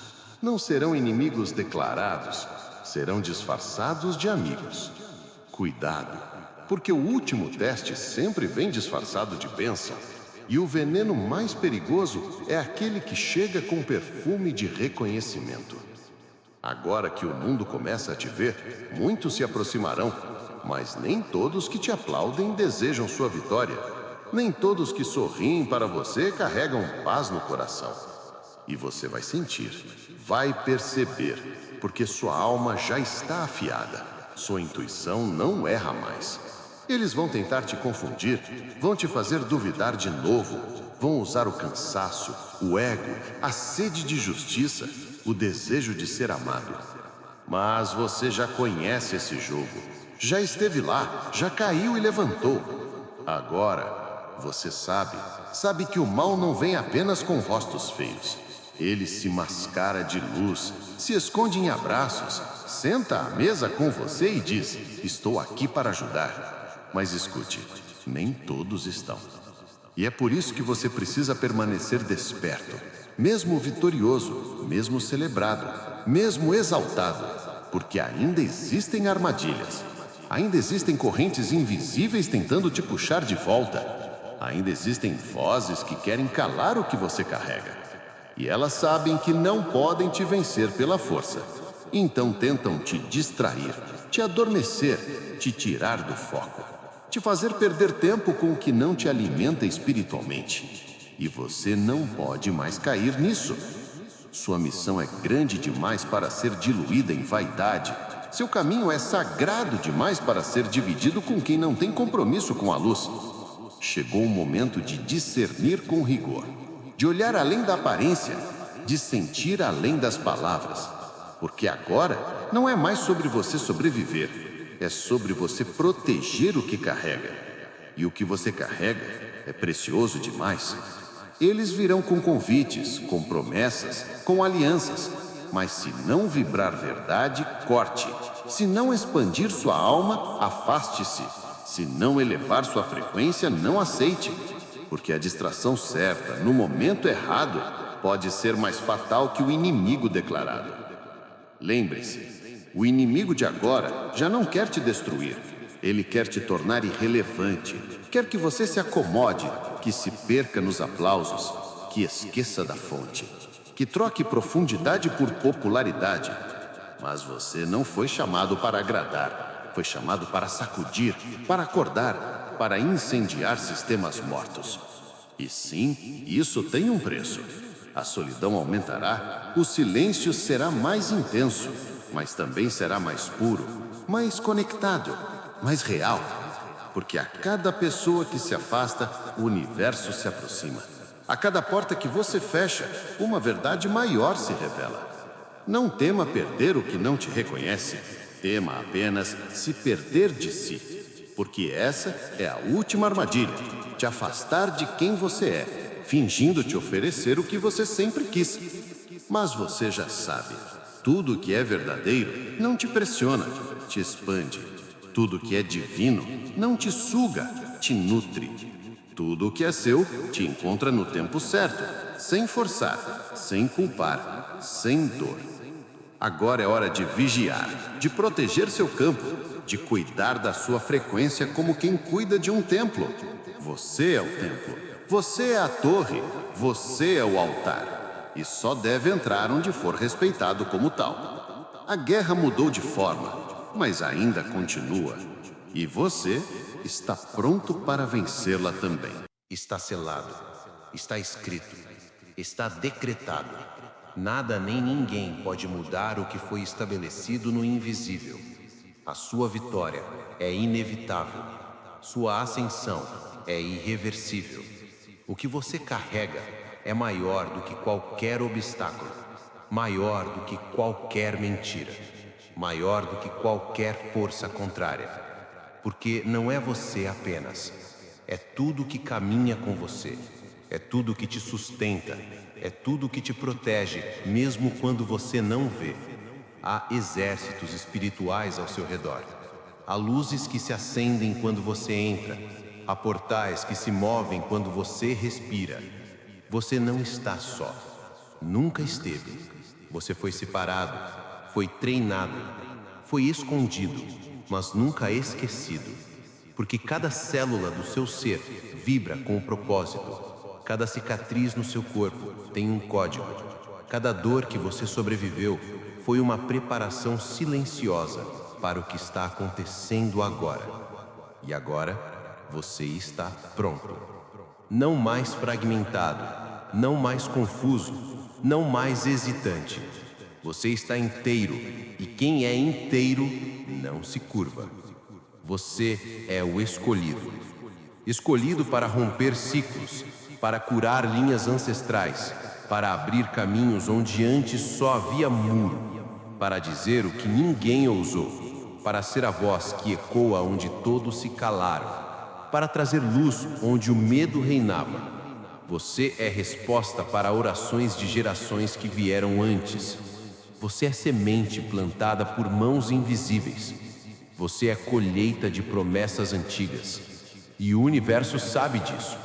Speaker 2: Não serão inimigos declarados, serão disfarçados de amigos. Cuidado, porque o último teste sempre vem disfarçado de bênção. E o veneno mais perigoso é aquele que chega com perfume de reconhecimento. Agora que o mundo começa a te ver, muitos se aproximarão, mas nem todos que te aplaudem desejam sua vitória. Nem todos que sorriem para você carregam paz no coração. E você vai sentir, vai perceber, porque sua alma já está afiada. Sua intuição não erra mais. Eles vão tentar te confundir, vão te fazer duvidar de novo, vão usar o cansaço, o ego, a sede de justiça, o desejo de ser amado. Mas você já conhece esse jogo, já esteve lá, já caiu e levantou. Agora, você sabe que o mal não vem apenas com rostos feios. Ele se mascara de luz, se esconde em abraços, senta à mesa com você e diz: estou aqui para ajudar. Mas escute, nem todos estão. E é por isso que você precisa permanecer desperto, mesmo vitorioso, mesmo celebrado, mesmo exaltado, porque ainda existem armadilhas, ainda existem correntes invisíveis tentando te puxar de volta, ainda existem vozes que querem calar o que você carrega. E elas sabem que não podem te vencer pela força, então tentam te distrair, te adormecer, te tirar do foco. Te fazer perder tempo com o que não te alimenta espiritualmente. E você não pode mais cair nisso. Sua missão é grande demais para ser diluída em vaidade. Seu caminho é sagrado demais para ser dividido com quem não tem compromisso com a luz. Chegou o momento de discernir com rigor, de olhar além da aparência, de sentir além das palavras. Porque agora não é mais sobre você sobreviver. É sobre você proteger o que carrega. E o que você carrega é precioso demais. Eles virão com convites, com promessas, com alianças. Mas se não vibrar verdade, corte. Se não expandir sua alma, afaste-se. Se não elevar sua frequência, não aceite. Porque a distração certa, no momento errado, pode ser mais fatal que o inimigo declarado. Lembre-se. O inimigo de agora já não quer te destruir. Ele quer te tornar irrelevante. Quer que você se acomode, que se perca nos aplausos, que esqueça da fonte, que troque profundidade por popularidade. Mas você não foi chamado para agradar. Foi chamado para sacudir, para acordar, para incendiar sistemas mortos. E sim, isso tem um preço. A solidão aumentará, o silêncio será mais intenso. Mas também será mais puro, mais conectado, mais real. Porque a cada pessoa que se afasta, o universo se aproxima. A cada porta que você fecha, uma verdade maior se revela. Não tema perder o que não te reconhece. Tema apenas se perder de si. Porque essa é a última armadilha. Te afastar de quem você é, fingindo te oferecer o que você sempre quis. Mas você já sabe. Tudo que é verdadeiro não te pressiona, te expande. Tudo que é divino não te suga, te nutre. Tudo que é seu te encontra no tempo certo, sem forçar, sem culpar, sem dor. Agora é hora de vigiar, de proteger seu campo, de cuidar da sua frequência como quem cuida de um templo. Você é o templo. Você é a torre, você é o altar, e só deve entrar onde for respeitado como tal. A guerra mudou de forma, mas ainda continua, e você está pronto para vencê-la também.
Speaker 1: Está selado, está escrito, está decretado. Nada nem ninguém pode mudar o que foi estabelecido no invisível. A sua vitória é inevitável. Sua ascensão é irreversível. O que você carrega é maior do que qualquer obstáculo, maior do que qualquer mentira, maior do que qualquer força contrária. Porque não é você apenas, é tudo que caminha com você, é tudo que te sustenta, é tudo que te protege, mesmo quando você não vê. Há exércitos espirituais ao seu redor. Há luzes que se acendem quando você entra. Há portais que se movem quando você respira. Você não está só. Nunca esteve. Você foi separado, foi treinado, foi escondido, mas nunca esquecido. Porque cada célula do seu ser vibra com o propósito. Cada cicatriz no seu corpo tem um código. Cada dor que você sobreviveu foi uma preparação silenciosa para o que está acontecendo agora. E agora, você está pronto. Não mais fragmentado, não mais confuso, não mais hesitante. Você está inteiro, e quem é inteiro não se curva. Você é o escolhido. Escolhido para romper ciclos, para curar linhas ancestrais, para abrir caminhos onde antes só havia muro, para dizer o que ninguém ousou, para ser a voz que ecoa onde todos se calaram, para trazer luz onde o medo reinava. Você é resposta para orações de gerações que vieram antes. Você é semente plantada por mãos invisíveis. Você é colheita de promessas antigas. E o universo sabe disso.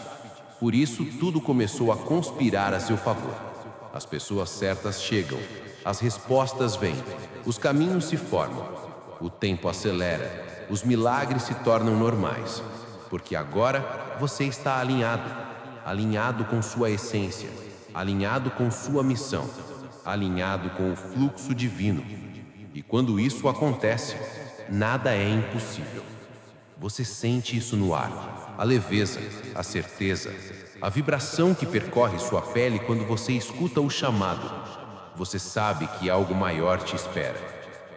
Speaker 1: Por isso, tudo começou a conspirar a seu favor. As pessoas certas chegam, as respostas vêm, os caminhos se formam, o tempo acelera, os milagres se tornam normais. Porque agora você está alinhado, alinhado com sua essência, alinhado com sua missão, alinhado com o fluxo divino. E quando isso acontece, nada é impossível. Você sente isso no ar, a leveza, a certeza, a vibração que percorre sua pele quando você escuta o chamado. Você sabe que algo maior te espera.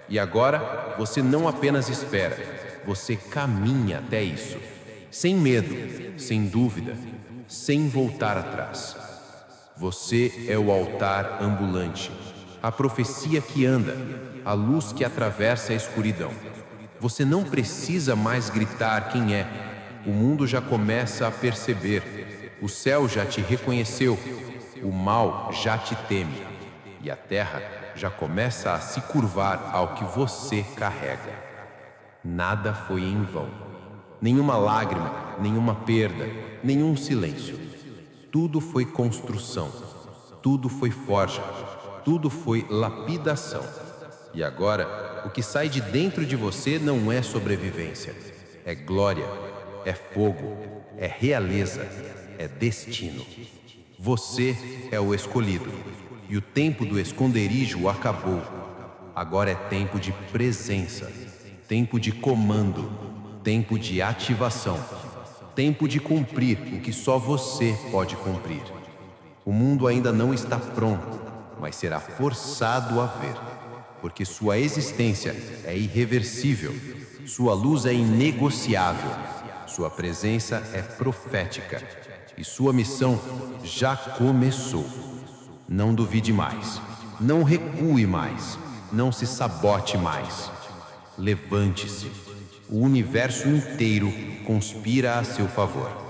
Speaker 1: E agora, você não apenas espera, você caminha até isso. Sem medo, sem dúvida, sem voltar atrás. Você é o altar ambulante, a profecia que anda, a luz que atravessa a escuridão. Você não precisa mais gritar quem é. O mundo já começa a perceber. O céu já te reconheceu. O mal já te teme. E a terra já começa a se curvar ao que você carrega. Nada foi em vão. Nenhuma lágrima, nenhuma perda, nenhum silêncio. Tudo foi construção. Tudo foi forja. Tudo foi lapidação. E agora, o que sai de dentro de você não é sobrevivência. É glória, é fogo, é realeza, é destino. Você é o escolhido. E o tempo do esconderijo acabou. Agora é tempo de presença, tempo de comando, tempo de ativação, tempo de cumprir o que só você pode cumprir. O mundo ainda não está pronto, mas será forçado a ver. Porque sua existência é irreversível, sua luz é inegociável, sua presença é profética e sua missão já começou. Não duvide mais, não recue mais, não se sabote mais. Levante-se, o universo inteiro conspira a seu favor.